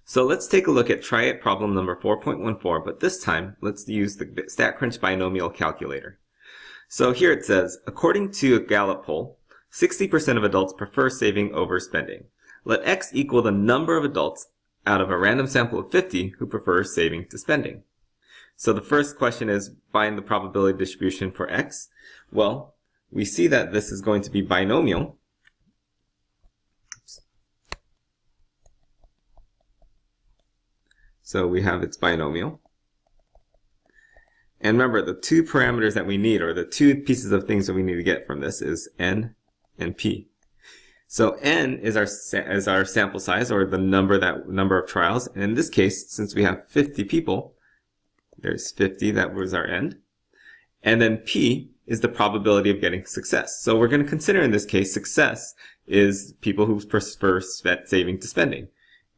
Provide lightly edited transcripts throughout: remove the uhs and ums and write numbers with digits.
So let's take a look at try it problem number 4.14, but this time let's use the StatCrunch binomial calculator. So here it says, according to a Gallup poll, 60% of adults prefer saving over spending. Let X equal the number of adults out of a random sample of 50 who prefer saving to spending. So the first question is, find the probability distribution for X. Well, we see that this is going to be binomial. So we have its binomial. And remember, the two parameters that we need, or the two pieces of things that we need to get from this, is n and p. So n is our sample size, or the number of trials. And in this case, since we have 50 people, there's 50, that was our n. And then p is the probability of getting success. So we're going to consider in this case success is people who prefer saving to spending.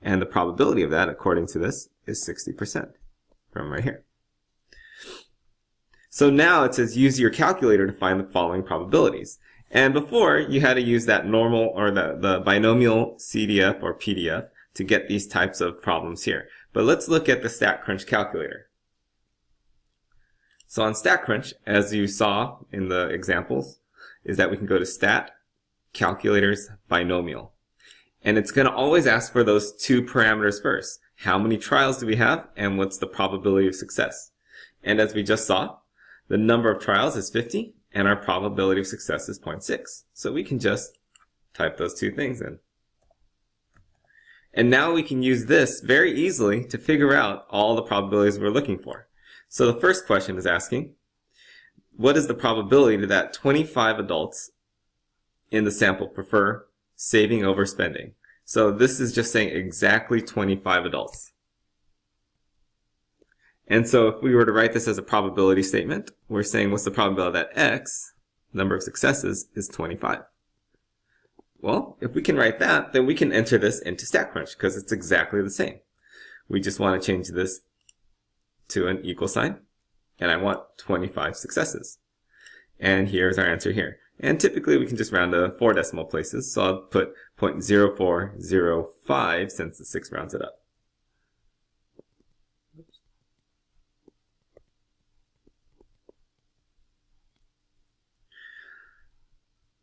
And the probability of that, according to this, is 60% from right here. So now it says use your calculator to find the following probabilities. And before, you had to use that normal or the binomial CDF or PDF to get these types of problems here. But let's look at the StatCrunch calculator. So on StatCrunch, as you saw in the examples, is that we can go to Stat, Calculators, Binomial. And it's going to always ask for those two parameters first. How many trials do we have, and what's the probability of success? And as we just saw, the number of trials is 50, and our probability of success is 0.6. So we can just type those two things in. And now we can use this very easily to figure out all the probabilities we're looking for. So the first question is asking, what is the probability that 25 adults in the sample prefer saving over spending? So this is just saying exactly 25 adults. And so if we were to write this as a probability statement, we're saying what's the probability that X, number of successes, is 25. Well, if we can write that, then we can enter this into StatCrunch because it's exactly the same. We just want to change this to an equal sign, and I want 25 successes. And here's our answer here. And typically we can just round to 4 decimal places, so I'll put 0.0405 since the 6 rounds it up.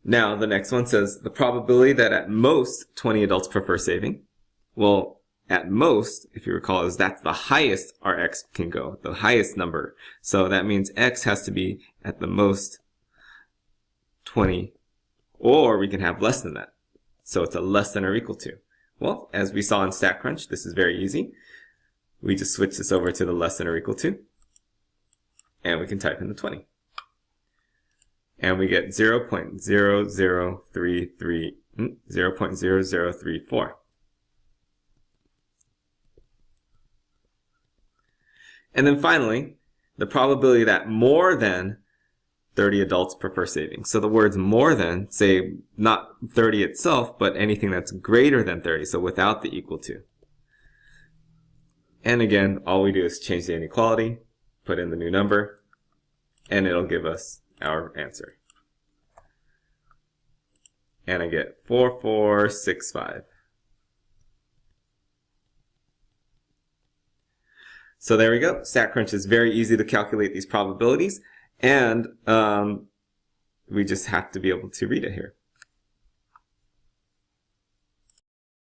Now the next one says the probability that at most 20 adults prefer saving. Well, at most, if you recall, is that's the highest our X can go, the highest number. So that means X has to be at the most 20, or we can have less than that. So it's a less than or equal to. Well, as we saw in StatCrunch, this is very easy. We just switch this over to the less than or equal to, and we can type in the 20. And we get 0.0034. And then finally, the probability that more than 30 adults prefer saving. So the words more than say not 30 itself, but anything that's greater than 30, so without the equal to. And again, all we do is change the inequality, put in the new number, and it'll give us our answer. And I get 4465. So there we go. StatCrunch is very easy to calculate these probabilities, and we just have to be able to read it here.